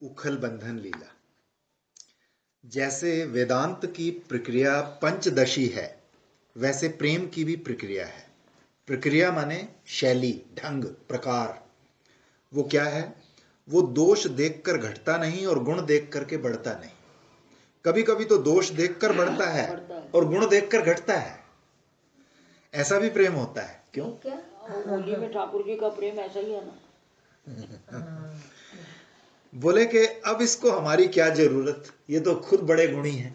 उखल बंधन लीला। जैसे वेदांत की प्रक्रिया पंचदशी है, वैसे प्रेम की भी प्रक्रिया है। प्रक्रिया माने शैली, ढंग, प्रकार। वो क्या है? वो दोष देखकर घटता नहीं और गुण देख करके बढ़ता नहीं। कभी कभी तो दोष देखकर बढ़ता है और गुण देखकर घटता है। ऐसा भी प्रेम होता है। क्यों? क्या होली में ठाकुर जी का प्रेम ऐसा ही है ना। बोले कि अब इसको हमारी क्या जरूरत, ये तो खुद बड़े गुणी हैं।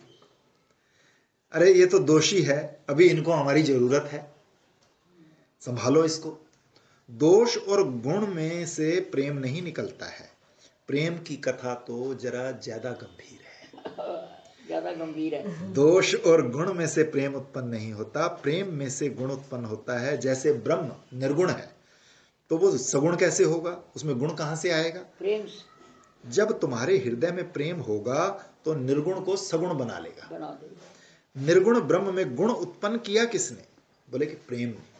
अरे ये तो दोषी है, अभी इनको हमारी जरूरत है, संभालो इसको। दोष और गुण में से प्रेम नहीं निकलता है। प्रेम की कथा तो जरा ज्यादा गंभीर है। ज्यादा गंभीर है। दोष और गुण में से प्रेम उत्पन्न नहीं होता, प्रेम में से गुण उत्पन्न होता है। जैसे ब्रह्म निर्गुण है तो वो सगुण कैसे होगा? उसमें गुण कहां से आएगा? प्रेम। जब तुम्हारे हृदय में प्रेम होगा तो निर्गुण को सगुण बना लेगा। बना देगा। निर्गुण ब्रह्म में गुण उत्पन्न किया किसने? बोले कि प्रेम ने।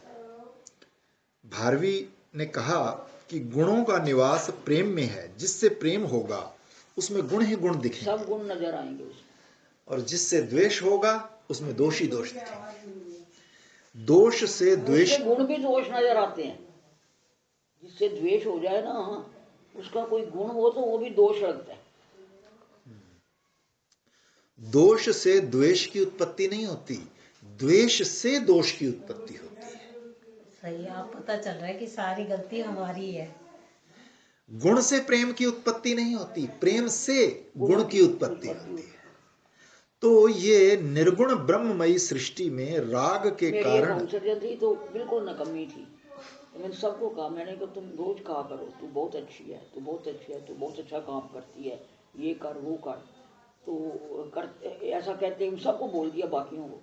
भारवी ने कहा कि गुणों का निवास प्रेम में है। जिससे प्रेम होगा उसमें गुण ही गुण दिखेंगे, सब गुण नजर आएंगे उसमें। और जिससे द्वेष होगा उसमें दोष ही दोष दिखेंगे। दोष से द्वेष, गुण भी दोष नजर आते हैं। जिससे द्वेष हो जाए ना, उसका कोई गुण हो तो वो भी दोष लगता है। दोष से द्वेष की उत्पत्ति नहीं होती, द्वेष से दोष की उत्पत्ति होती है। सही, आप पता चल रहा है कि सारी गलती हमारी है। गुण से प्रेम की उत्पत्ति नहीं होती, प्रेम से गुण की उत्पत्ति होती है। तो ये निर्गुण ब्रह्ममयी सृष्टि में राग के कारण थी तो बिल्कुल नकम्मी थी। मैंने सबको कहा, मैंने कहा तुम रोज कहा करो तू बहुत अच्छी है, तू बहुत अच्छी है, तू बहुत अच्छा काम करती है, ये कर वो कर। तो ऐसा कहते हम सबको बोल दिया बाकियों को।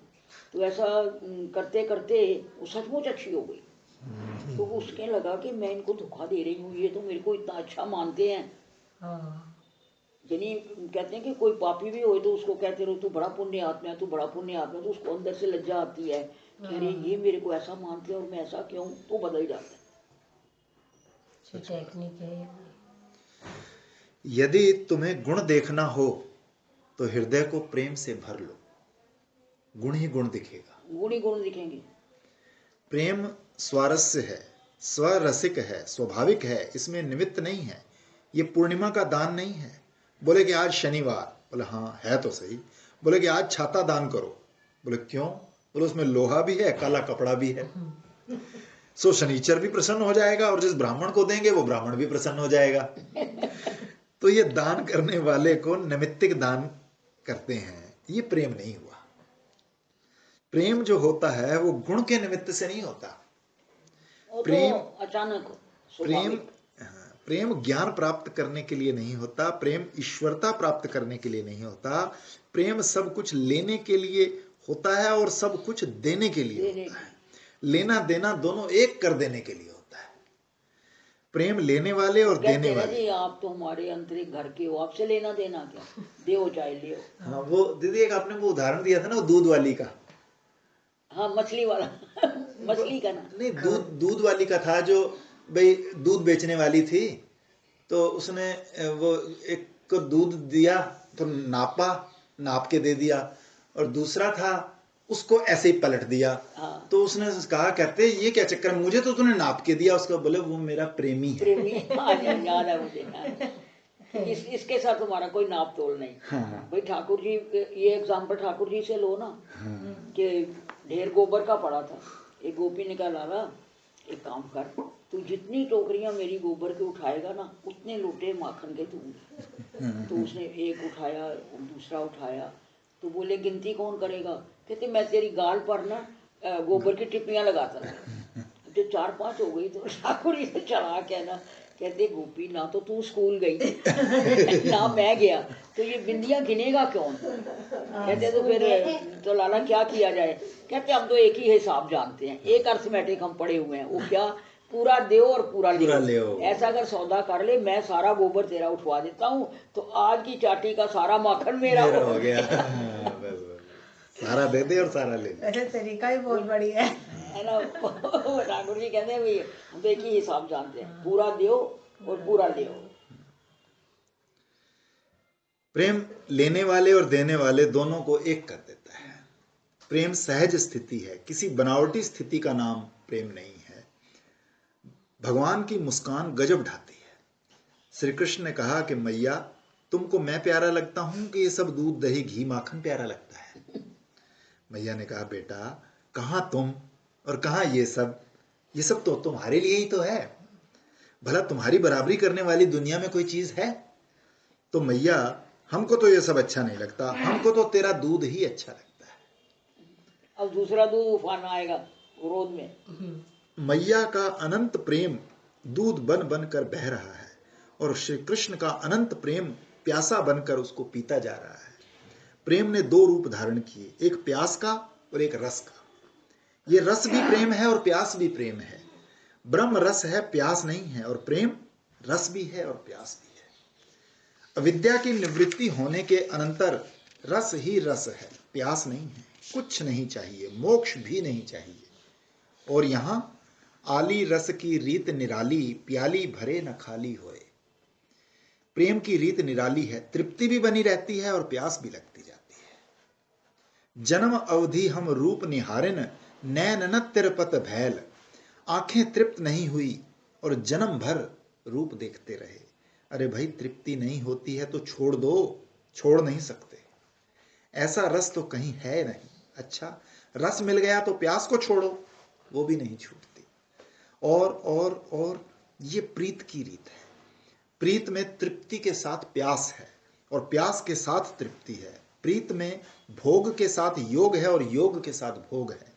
तो ऐसा करते करते वो सचमुच अच्छी हो गई। तो उसके लगा कि मैं इनको धोखा दे रही हूँ, ये तो मेरे को इतना अच्छा मानते हैं। यानी कहते हैं कि कोई पापी भी हो तो उसको कहते रहो तू बड़ा पुण्य आत्मा है, तू बड़ा पुण्य आत्मा है, तो उसको अंदर से लज्जा आती है कि अरे ये मेरे को ऐसा मानते हैं और मैं ऐसा क्यों, तो बदल जाता है। टेक्निक है। यदि तुम्हें गुण देखना हो तो हृदय को प्रेम से भर लो, गुण ही गुण दिखेगा, गुण ही गुण दिखेंगे। प्रेम स्वारस्य है, स्वरसिक है, स्वाभाविक है, इसमें निमित्त नहीं है। ये पूर्णिमा का दान नहीं है। बोले कि आज शनिवार, बोले हाँ है तो सही। बोले कि आज छाता दान करो, बोले क्यों? बोले उसमें लोहा भी है, काला कपड़ा भी है। सो शनिचर भी प्रसन्न हो जाएगा और जिस ब्राह्मण को देंगे वो ब्राह्मण भी प्रसन्न हो जाएगा। तो ये दान करने वाले को नैमित्तिक दान करते हैं, ये प्रेम नहीं हुआ। प्रेम जो होता है वो गुण के निमित्त से नहीं होता। प्रेम तो अचानक प्रेम ज्ञान प्राप्त करने के लिए नहीं होता, प्रेम ईश्वरता प्राप्त करने के लिए नहीं होता। प्रेम सब कुछ लेने के लिए होता है और सब कुछ देने के लिए होता है। लेना देना दोनों एक कर देने के लिए होता है। प्रेम लेने वाले और देने वाले। जी आप तो हमारे अंतरिक घर के हो, आपसे लेना देना क्या, देओ चाहे लियो। हाँ, वो दीदी एक आपने वो उदाहरण दिया था ना, वो दूध वाली का। हाँ मछली वाला मछली का ना, नहीं, दूध वाली का था, जो भाई दूध बेचने वाली थी, तो उसने वो एक को दूध दिया तो नाप के दे दिया, और दूसरा था उसको ऐसे ही पलट दिया। हाँ। तो उसने कहा, कहते ये क्या चक्कर है, मुझे तो तूने नाप के दिया। उसका बोले वो मेरा प्रेमी है। याद है मुझे। इसके साथ तुम्हारा कोई नाप तोल नहीं। हाँ। भाई ठाकुर जी, ये एग्जाम्पल ठाकुर जी से लो ना। हाँ। कि ढेर गोबर का पड़ा था, एक गोपी ने कहा लाला एक काम कर, तू जितनी टोकरियां मेरी गोबर के उठाएगा ना उतने लोटे माखन के दूंगी। तो उसने एक उठाया, दूसरा उठाया, तो बोले गिनती कौन करेगा? कहते मैं तेरी गाल पर ना गोबर की टिप्पियां लगाता था। जो 4-5 हो गई तो ठाकुर जी से चढ़ा के ना कहते गोपी ना तो तू स्कूल गई ना मैं गया, तो ये बिंदियां गिनेगा कौन? कहते तो फिर तो लाला क्या किया जाए? कहते हम तो एक ही हिसाब जानते हैं, एक अर्थमेटिक हम पढ़े हुए हैं, वो क्या, पूरा देओ और पूरा ले। ऐसा अगर सौदा कर ले, मैं सारा गोबर तेरा उठवा देता हूँ, तो आज की चाटी का सारा माखन मेरा हो गया। सारा दे दे और सारा ले ले। ऐसे तरीका ही बहुत बढ़िया है ना। ठाकुर जी कहते हैं भाई हम तो एक ही हिसाब जानते हैं, पूरा देओ और पूरा ले। प्रेम लेने वाले और देने वाले दोनों को एक कर देता है। प्रेम सहज स्थिति है, किसी बनावटी स्थिति का नाम प्रेम नहीं है। भगवान की मुस्कान गजब ढाती है। श्री कृष्ण ने कहा कि मैया, तुमको मैं प्यारा लगता हूं कि ये सब दूध दही घी माखन प्यारा लगता है? मैया ने कहा, बेटा कहां तुम और कहां ये सब तो तुम्हारे लिए ही तो है। भला तुम्हारी बराबरी करने वाली दुनिया में कोई चीज है? तो मैया, हमको तो ये सब अच्छा नहीं लगता, हमको तो तेरा दूध ही अच्छा लगता है। अब दूसरा दूध उफान आएगा क्रोध में। मैया का अनंत प्रेम दूध बन बन कर बह रहा है और श्री कृष्ण का अनंत प्रेम प्यासा बनकर उसको पीता जा रहा है। प्रेम ने दो रूप धारण किए, एक प्यास का और एक रस का। ये रस भी प्रेम है और प्यास भी प्रेम है। ब्रह्म रस है, प्यास नहीं है, और प्रेम रस भी है और प्यास भी है। अविद्या की निवृत्ति होने के अनंतर रस ही रस है, प्यास नहीं है। कुछ नहीं चाहिए, मोक्ष भी नहीं चाहिए। और यहां आली रस की रीत निराली, प्याली भरे न खाली होए। प्रेम की रीत निराली है, तृप्ति भी बनी रहती है और प्यास भी लगती जाती है। जन्म अवधि हम रूप निहारिन, नैन न तिरपत भैल। आंखें तृप्त नहीं हुई और जन्म भर रूप देखते रहे। अरे भाई, तृप्ति नहीं होती है तो छोड़ दो, छोड़ नहीं सकते। ऐसा रस तो कहीं है नहीं। अच्छा, रस मिल गया तो प्यास को छोड़ो, वो भी नहीं छूटती। और ये प्रीत की रीत है। प्रीत में तृप्ति के साथ प्यास है और प्यास के साथ तृप्ति है। प्रीत में भोग के साथ योग है और योग के साथ भोग है।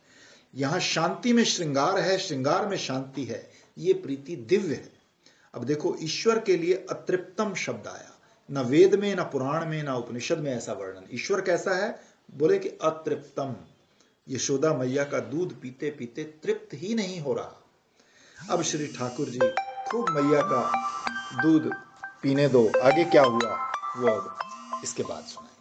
यहां शांति में श्रृंगार है, श्रृंगार में शांति है। ये प्रीति दिव्य है। अब देखो, ईश्वर के लिए अतृप्तम शब्द आया। न वेद में, न पुराण में, न उपनिषद में ऐसा वर्णन। ईश्वर कैसा है? बोले कि अतृप्तम। यशोदा मैया का दूध पीते पीते तृप्त ही नहीं हो रहा। अब श्री ठाकुर जी खूब मैया का दूध पीने दो। आगे क्या हुआ वो अब इसके बाद सुनाएंगे।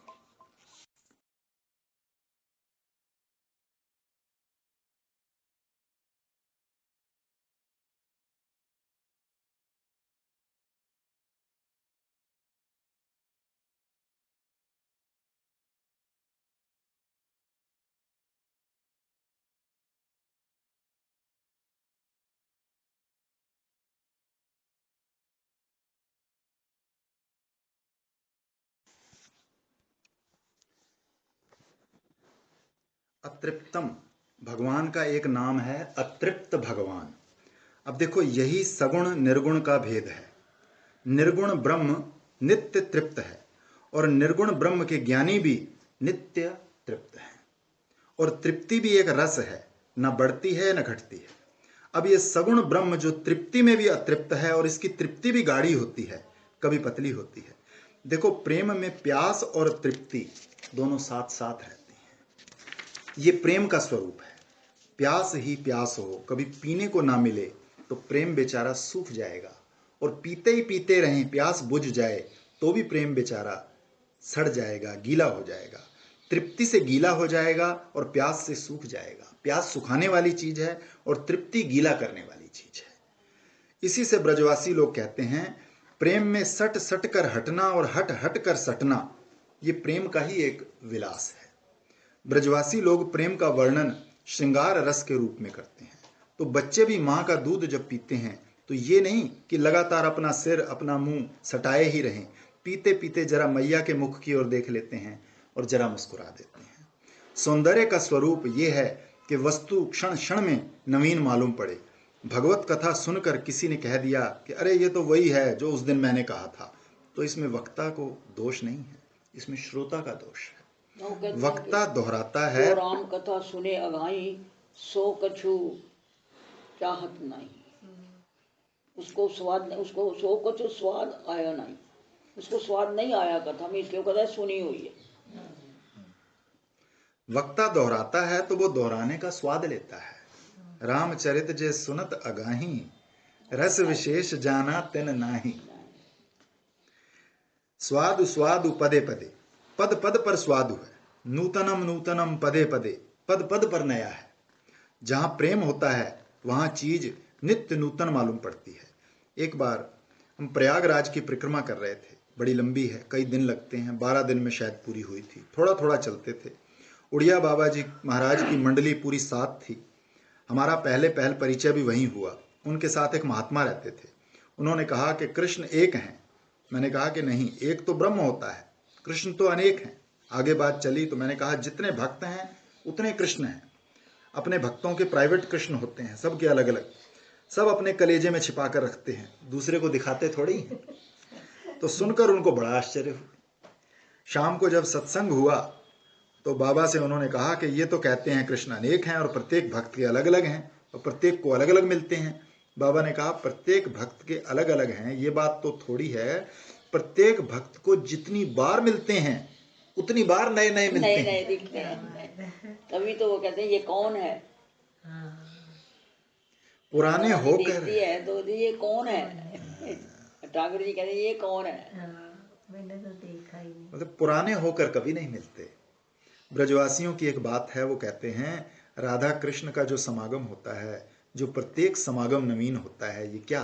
अतृप्तम भगवान का एक नाम है, अतृप्त भगवान। अब देखो, यही सगुण निर्गुण का भेद है। निर्गुण ब्रह्म नित्य तृप्त है और निर्गुण ब्रह्म के ज्ञानी भी नित्य तृप्त है। और तृप्ति भी एक रस है, न बढ़ती है न घटती है। अब ये सगुण ब्रह्म जो तृप्ति में भी अतृप्त है और इसकी तृप्ति भी गाढ़ी होती है, कभी पतली होती है। देखो, प्रेम में प्यास और तृप्ति दोनों साथ साथ रहती हैं। ये प्रेम का स्वरूप है। प्यास ही प्यास हो, कभी पीने को ना मिले तो प्रेम बेचारा सूख जाएगा, और पीते ही पीते रहें, प्यास बुझ जाए तो भी प्रेम बेचारा सड़ जाएगा, गीला हो जाएगा। तृप्ति से गीला हो जाएगा और प्यास से सूख जाएगा। प्यास सुखाने वाली चीज है और तृप्ति गीला करने वाली चीज है। इसी से ब्रजवासी लोग कहते हैं, प्रेम में सट सट कर हटना और हट हट कर सटना, ये प्रेम का ही एक विलास है। ब्रजवासी लोग प्रेम का वर्णन श्रृंगार रस के रूप में करते हैं। तो बच्चे भी माँ का दूध जब पीते हैं तो ये नहीं कि लगातार अपना सिर अपना मुंह सटाए ही रहें। पीते पीते जरा मैया के मुख की ओर देख लेते हैं और जरा मुस्कुरा देते हैं। सौंदर्य का स्वरूप ये है कि वस्तु क्षण क्षण में नवीन मालूम पड़े। भगवत कथा सुनकर किसी ने कह दिया कि अरे ये तो वही है जो उस दिन मैंने कहा था, तो इसमें वक्ता को दोष नहीं है, इसमें श्रोता का दोष है। वक्ता दोहराता है। जो राम कथा सुने अगाई, सो कछु चाहत नहीं। उसको स्वाद, उसको सो कछु स्वाद आया नहीं, उसको स्वाद नहीं आया कथा में, इसलिए कथा सुनी हुई है। वक्ता दोहराता है तो वो दोहराने का स्वाद लेता है। रामचरित जे सुनत अगाही, रस विशेष जाना तिन नाही। स्वादु स्वादु पदे पदे, पद पद पर स्वादु है। नूतनम नूतनम पदे पदे, पद पद पर नया है। जहां प्रेम होता है वहां चीज नित्य नूतन मालूम पड़ती है। एक बार हम प्रयागराज की परिक्रमा कर रहे थे बड़ी लंबी है, कई दिन लगते हैं, 12 दिन में शायद पूरी हुई थी। थोड़ा थोड़ा चलते थे। उड़िया बाबा जी महाराज की मंडली पूरी 7 थी। हमारा पहल परिचय भी वहीं हुआ। उनके साथ एक महात्मा रहते थे। उन्होंने कहा कि कृष्ण एक हैं। मैंने कहा कि नहीं, एक तो ब्रह्म होता है, कृष्ण तो अनेक हैं। आगे बात चली तो मैंने कहा जितने भक्त हैं उतने कृष्ण हैं। अपने भक्तों के प्राइवेट कृष्ण होते हैं, सबके अलग अलग, सब अपने कलेजे में छिपा कर रखते हैं, दूसरे को दिखाते थोड़ी हैं। तो सुनकर उनको बड़ा आश्चर्य हुआ। शाम को जब सत्संग हुआ तो बाबा से उन्होंने कहा कि ये तो कहते हैं कृष्ण अनेक हैं और प्रत्येक भक्त के अलग अलग हैं और प्रत्येक को अलग अलग मिलते हैं। बाबा ने कहा प्रत्येक भक्त के अलग अलग हैं ये बात तो थोड़ी है, प्रत्येक भक्त को जितनी बार मिलते हैं उतनी बार नए नए मिलते नए हैं। नए दिखते हैं। तभी तो वो कहते हैं ये कौन है। पुराने दादी होकर देखती है तो ये कौन है। ठाकुर जी कहते हैं ये कौन है। मैंने तो देखा ही नहीं। मतलब पुराने होकर कभी नहीं मिलते। ब्रजवासियों की एक बात है, वो कहते हैं राधा कृष्ण का जो समागम होता है, जो प्रत्येक समागम नवीन होता है, ये क्या,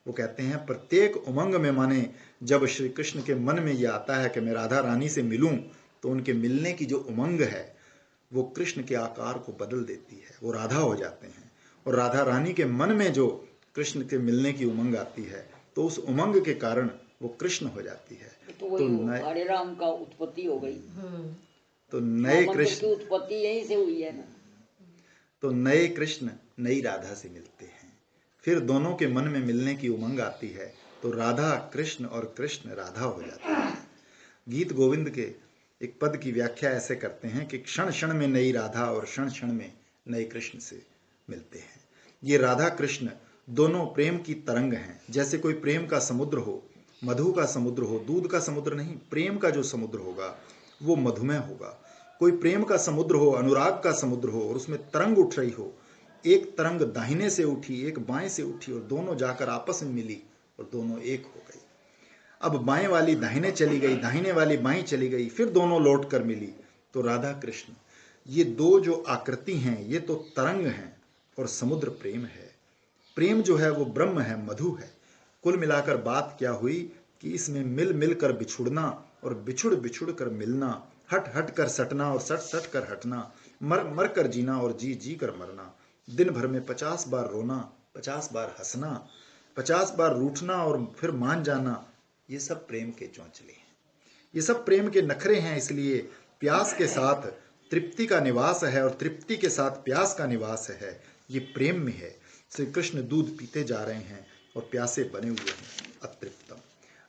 वो कहते हैं प्रत्येक उमंग में, माने जब श्री कृष्ण के मन में ये आता है कि मैं राधा रानी से मिलूं, तो उनके मिलने की जो उमंग है वो कृष्ण के आकार को बदल देती है, वो राधा हो जाते हैं। और राधा रानी के मन में जो कृष्ण के मिलने की उमंग आती है तो उस उमंग के कारण वो कृष्ण हो जाती है। तो वही हरे राम का उत्पत्ति हो गई। तो नए मंदिर कृष्ण की उत्पत्ति यहीं से हुई है ना। तो नए कृष्ण नई राधा से मिलते हैं, फिर दोनों के मन में मिलने की उमंग आती है तो राधा कृष्ण और कृष्ण राधा हो जाते हैं। गीत गोविंद के एक पद की व्याख्या ऐसे करते हैं कि क्षण क्षण में नई राधा और क्षण क्षण में नए कृष्ण से मिलते हैं। ये राधा कृष्ण दोनों प्रेम की तरंग हैं। जैसे कोई प्रेम का समुद्र हो, मधु का समुद्र हो, दूध का समुद्र नहीं, प्रेम का जो समुद्र होगा वो मधुमय होगा। कोई प्रेम का समुद्र हो, अनुराग का समुद्र हो और उसमें तरंग उठ रही हो, एक तरंग दाहिने से उठी, एक बाएं से उठी और दोनों जाकर आपस में मिली और दोनों एक हो गई। अब बाएं वाली दाहिने चली गई, दाहिने वाली बाएं चली गई, फिर दोनों लौट कर मिली, तो राधा कृष्ण ये दो जो आकृति हैं ये तो तरंग हैं और समुद्र प्रेम है। प्रेम जो है वो ब्रह्म है, मधु है। कुल मिलाकर बात क्या हुई कि इसमें मिल मिल कर बिछुड़ना और बिछुड़ बिछुड़ कर मिलना, हट हट कर सटना और सट सट कर हटना, मर मर कर जीना और जी जी कर मरना, दिन भर में 50 बार रोना, 50 बार हंसना, 50 बार रूठना और फिर मान जाना, ये सब प्रेम के चौंचले हैं, ये सब प्रेम के नखरे हैं। इसलिए प्यास के साथ तृप्ति का निवास है और तृप्ति के साथ प्यास का निवास है, ये प्रेम में है। श्री कृष्ण दूध पीते जा रहे हैं और प्यासे बने हुए हैं अतृप्तम।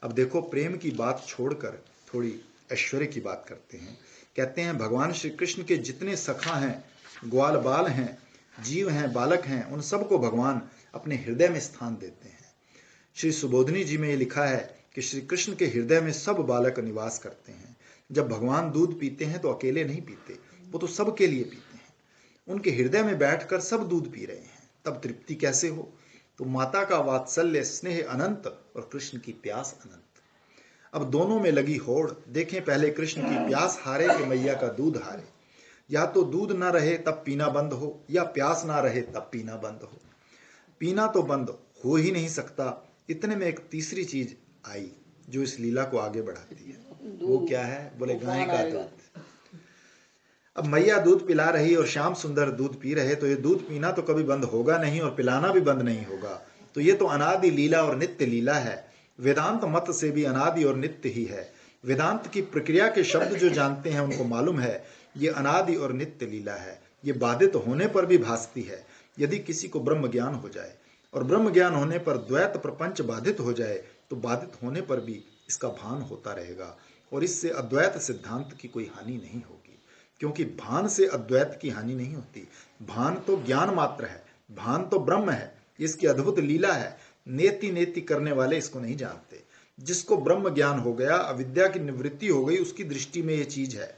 अब देखो, प्रेम की बात छोड़कर थोड़ी ऐश्वर्य की बात करते हैं। कहते हैं भगवान श्री कृष्ण के जितने सखा हैं, ग्वाल बाल हैं, जीव हैं, बालक हैं, उन सबको भगवान अपने हृदय में स्थान देते हैं। श्री सुबोधनी जी में ये लिखा है कि श्री कृष्ण के हृदय में सब बालक निवास करते हैं। जब भगवान दूध पीते हैं तो अकेले नहीं पीते, वो तो सबके लिए पीते हैं। उनके हृदय में बैठकर सब दूध पी रहे हैं, तब तृप्ति कैसे हो। तो माता का वात्सल्य स्नेह अनंत और कृष्ण की प्यास अनंत। अब दोनों में लगी होड़। देखें, पहले कृष्ण की प्यास हारे कि मैया का दूध हारे। या तो दूध ना रहे तब पीना बंद हो, या प्यास ना रहे तब पीना बंद हो। पीना तो बंद हो ही नहीं सकता। इतने में एक तीसरी चीज आई जो इस लीला को आगे बढ़ाती है। वो क्या है? बोले गाय का दूध। अब मैया दूध पिला रही और श्याम सुंदर दूध पी रहे, तो ये दूध पीना तो कभी बंद होगा नहीं और पिलाना भी बंद नहीं होगा। तो ये तो अनादि लीला और नित्य लीला है। वेदांत मत से भी अनादि और नित्य ही है। वेदांत की प्रक्रिया के शब्द जो जानते हैं उनको मालूम है ये अनादि और नित्य लीला है। ये बाधित होने पर भी भासती है। यदि किसी को ब्रह्म ज्ञान हो जाए और ब्रह्म ज्ञान होने पर द्वैत प्रपंच बाधित हो जाए, तो बाधित होने पर भी इसका भान होता रहेगा और इससे अद्वैत सिद्धांत की कोई हानि नहीं होगी, क्योंकि भान से अद्वैत की हानि नहीं होती। भान तो ज्ञान मात्र है, भान तो ब्रह्म है, इसकी अद्भुत लीला है। नेति नेति करने वाले इसको नहीं जानते। जिसको ब्रह्म ज्ञान हो गया, अविद्या की निवृत्ति हो गई, उसकी दृष्टि में ये चीज है।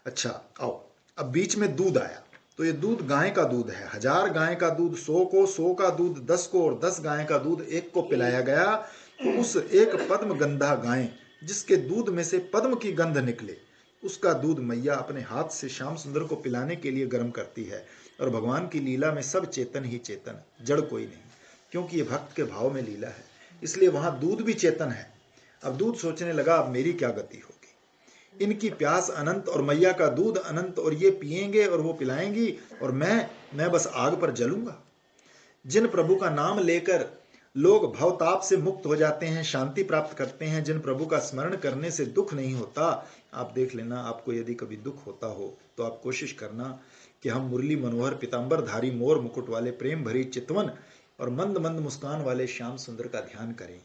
अच्छा आओ, अब बीच में दूध आया, तो ये दूध गाय का दूध है। 1000 गाय का दूध 100 को, 100 का दूध 10 को और 10 गाय का दूध 1 को पिलाया गया। तो उस एक पद्म गंधा गाय जिसके दूध में से पद्म की गंध निकले, उसका दूध मैया अपने हाथ से श्याम सुंदर को पिलाने के लिए गर्म करती है। और भगवान की लीला में सब चेतन ही चेतन, जड़ कोई नहीं, क्योंकि ये भक्त के भाव में लीला है, इसलिए वहां दूध भी चेतन है। अब दूध सोचने लगा, अब मेरी क्या गति होगी। इनकी प्यास अनंत और मैया का दूध अनंत, और ये पिएंगे और वो पिलाएंगी, और मैं बस आग पर जलूंगा। जिन प्रभु का नाम लेकर लोग भवताप से मुक्त हो जाते हैं, शांति प्राप्त करते हैं, जिन प्रभु का स्मरण करने से दुख नहीं होता। आप देख लेना, आपको यदि कभी दुख होता हो तो आप कोशिश करना कि हम मुरली मनोहर पीतांबरधारी मोर मुकुट वाले प्रेम भरी चितवन और मंद मंद मुस्कान वाले श्याम सुंदर का ध्यान करें।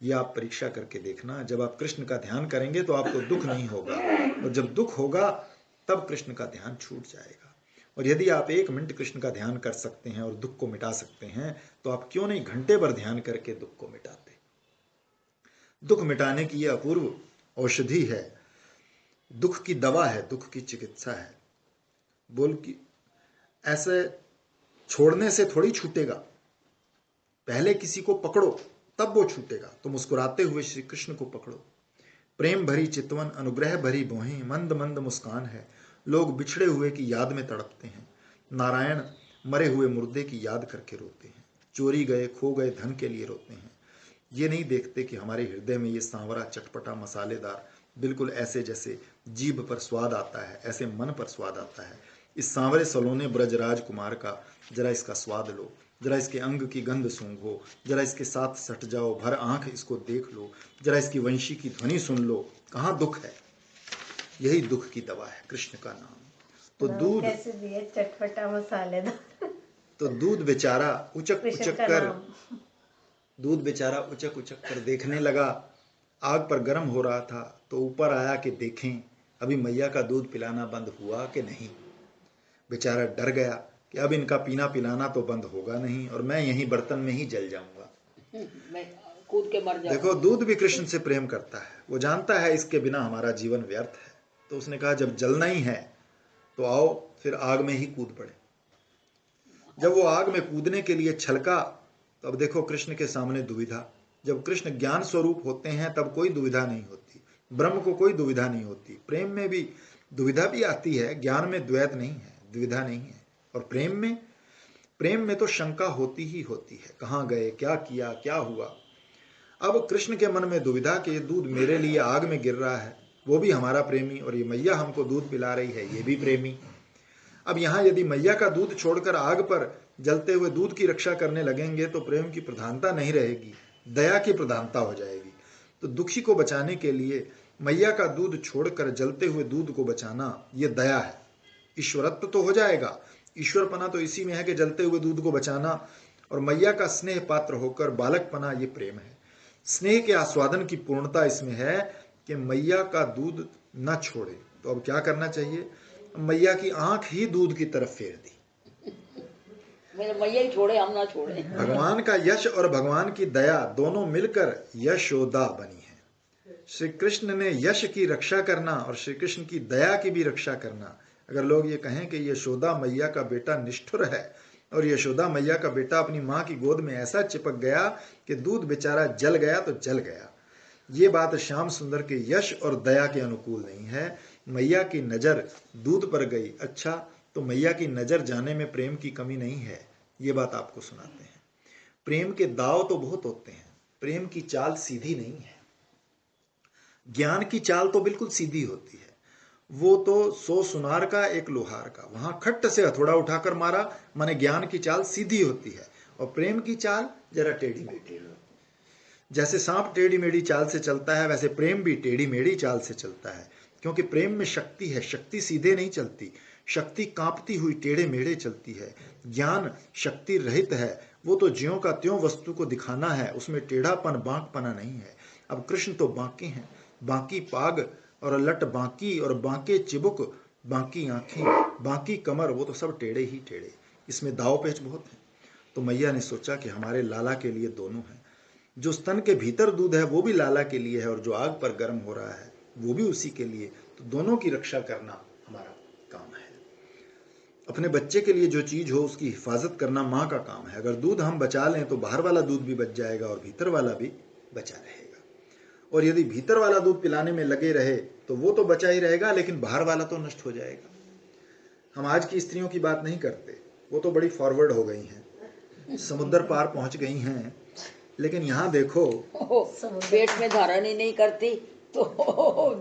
यह आप परीक्षा करके देखना, जब आप कृष्ण का ध्यान करेंगे तो आपको दुख नहीं होगा, और जब दुख होगा तब कृष्ण का ध्यान छूट जाएगा। और यदि आप 1 मिनट कृष्ण का ध्यान कर सकते हैं और दुख को मिटा सकते हैं, तो आप क्यों नहीं घंटे भर ध्यान करके दुख को मिटाते। दुख मिटाने की यह अपूर्व औषधि है, दुख की दवा है, दुख की चिकित्सा है। बोल कि ऐसे छोड़ने से थोड़ी छूटेगा, पहले किसी को पकड़ो तब वो छूटेगा। तो मुस्कुराते हुए श्री कृष्ण को पकड़ो। प्रेम भरी चितवन, अनुग्रह भरी भोहें, मंद मंद मुस्कान है। लोग बिछड़े हुए की याद में तड़पते हैं, नारायण मरे हुए मुर्दे की याद करके रोते हैं, चोरी गए खो गए धन के लिए रोते हैं। ये नहीं देखते कि हमारे हृदय में ये सांवरा चटपटा मसालेदार, बिल्कुल ऐसे जैसे जीभ पर स्वाद आता है, ऐसे मन पर स्वाद आता है। इस सांवरे सलोने ब्रजराज कुमार का जरा इसका स्वाद लो, जरा इसके अंग की गंध सूंघो, जरा इसके साथ सट जाओ, भर आंख इसको देख लो, जरा इसकी वंशी की ध्वनि सुन लो। कहाँ दुख है, यही दुख की दवा है, कृष्ण का नाम। तो दूध कैसे दिए चटपटा मसालेदार। तो दूध बेचारा उचक कृष्ण उचक का कर नाम। दूध बेचारा उचक उचक कर देखने लगा। आग पर गर्म हो रहा था तो ऊपर आया कि देखें अभी मैया का दूध पिलाना बंद हुआ कि नहीं। बेचारा डर गया कि अब इनका पीना पिलाना तो बंद होगा नहीं, और मैं यहीं बर्तन में ही जल जाऊंगा। मैं कूद के मर जाऊंगा। देखो, दूध भी कृष्ण से प्रेम करता है, वो जानता है इसके बिना हमारा जीवन व्यर्थ है। तो उसने कहा जब जलना ही है तो आओ फिर आग में ही कूद पड़े। जब वो आग में कूदने के लिए छलका, तो अब देखो कृष्ण के सामने दुविधा। जब कृष्ण ज्ञान स्वरूप होते हैं तब कोई दुविधा नहीं होती, ब्रह्म को कोई दुविधा नहीं होती। प्रेम में भी दुविधा भी आती है, ज्ञान में द्वैत नहीं है, दुविधा नहीं है। और प्रेम में तो शंका होती ही होती है, कहाँ गए, क्या किया, क्या हुआ। अब कृष्ण के मन में दुविधा कि ये दूध मेरे लिए आग में गिर रहा है, वो भी हमारा प्रेमी, और ये मैया हमको दूध पिला रही है, ये भी प्रेमी। अब यहाँ यदि मैया का दूध छोड़कर आग पर जलते हुए दूध की रक्षा करने लगेंगे तो प्रेम की प्रधानता नहीं रहेगी, दया की प्रधानता हो जाएगी। तो दुखी को बचाने के लिए मैया का दूध छोड़कर जलते हुए दूध को बचाना, ये दया है। ईश्वरत्व तो हो जाएगा, ईश्वरपना तो इसी में है कि जलते हुए दूध को बचाना, और मैया का स्नेह पात्र होकर बालकपना, ये प्रेम है। स्नेह के आस्वादन की पूर्णता इसमें है कि मैया का दूध न छोड़े। तो अब क्या करना चाहिए, मैया की आंख ही दूध की तरफ फेर दी। मेरे मैया ही छोड़े, हम ना छोड़े। भगवान का यश और भगवान की दया दोनों मिलकर यशोदा बनी है। श्री कृष्ण ने यश की रक्षा करना और श्री कृष्ण की दया की भी रक्षा करना। अगर लोग ये कहें कि यशोदा मैया का बेटा निष्ठुर है और यशोदा मैया का बेटा अपनी माँ की गोद में ऐसा चिपक गया कि दूध बेचारा जल गया तो जल गया, ये बात श्याम सुंदर के यश और दया के अनुकूल नहीं है। मैया की नज़र दूध पर गई, अच्छा तो मैया की नज़र जाने में प्रेम की कमी नहीं है, ये बात आपको सुनाते हैं। प्रेम के दाव तो बहुत होते हैं, प्रेम की चाल सीधी नहीं है। ज्ञान की चाल तो बिल्कुल सीधी होती है, वो तो 100 सुनार का एक लोहार का, वहां खट्ट से हथौड़ा उठाकर मारा, माने ज्ञान की चाल सीधी होती है। और प्रेम की चाल जरा टेढ़ी मेढ़ी। जैसे सांप टेढ़ी मेढ़ी चाल से चलता है, वैसे प्रेम भी टेढ़ी मेढ़ी चाल से चलता है। क्योंकि प्रेम में शक्ति है, शक्ति सीधे नहीं चलती, शक्ति कांपती हुई टेढ़े मेढ़े चलती है। ज्ञान शक्ति रहित है, वो तो ज्यों का त्यों वस्तु को दिखाना है, उसमें टेढ़ापन बांकपना नहीं है। अब कृष्ण तो बांके हैं, बांकी पाग और लट बांकी और बांके चिबुक, बांकी आंखें, बांकी कमर, वो तो सब टेढ़े ही टेढ़े। इसमें दाव पेच बहुत है। तो मैया ने सोचा कि हमारे लाला के लिए दोनों हैं, जो स्तन के भीतर दूध है वो भी लाला के लिए है, और जो आग पर गर्म हो रहा है वो भी उसी के लिए। तो दोनों की रक्षा करना हमारा काम है। अपने बच्चे के लिए जो चीज हो उसकी हिफाजत करना माँ का काम है। अगर दूध हम बचा लें तो बाहर वाला दूध भी बच जाएगा और भीतर वाला भी बचा रहेगा। और यदि भीतर वाला दूध पिलाने में लगे रहे तो वो तो बचा ही रहेगा, लेकिन बाहर वाला तो नष्ट हो जाएगा। हम आज की स्त्रियों की बात नहीं करते, वो तो बड़ी फॉरवर्ड हो गई हैं, समुद्र पार पहुंच गई हैं, लेकिन यहाँ देखो, पेट में धारण ही नहीं करती तो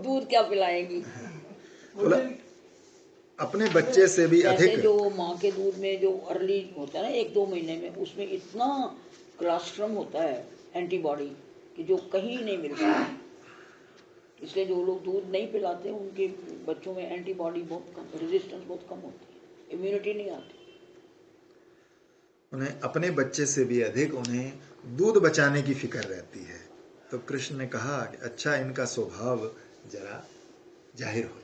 दूध क्या पिलाएंगी। बोला अपने बच्चे से भी जैसे अधिक। जो माँ के दूध में जो अर्ली होता है ना 1-2 महीने में, उसमें इतना कोलेस्ट्रॉल होता है एंटीबॉडी कि जो कहीं नहीं मिलता। इसलिए जो लोग दूध नहीं पिलाते उनके बच्चों में एंटीबॉडी बहुत कम, रेजिस्टेंस बहुत कम होती है, इम्यूनिटी नहीं आती। उन्हें अपने बच्चे से भी अधिक उन्हें दूध बचाने की फिक्र रहती है। तो कृष्ण ने कहा कि अच्छा, इनका स्वभाव जरा जाहिर हो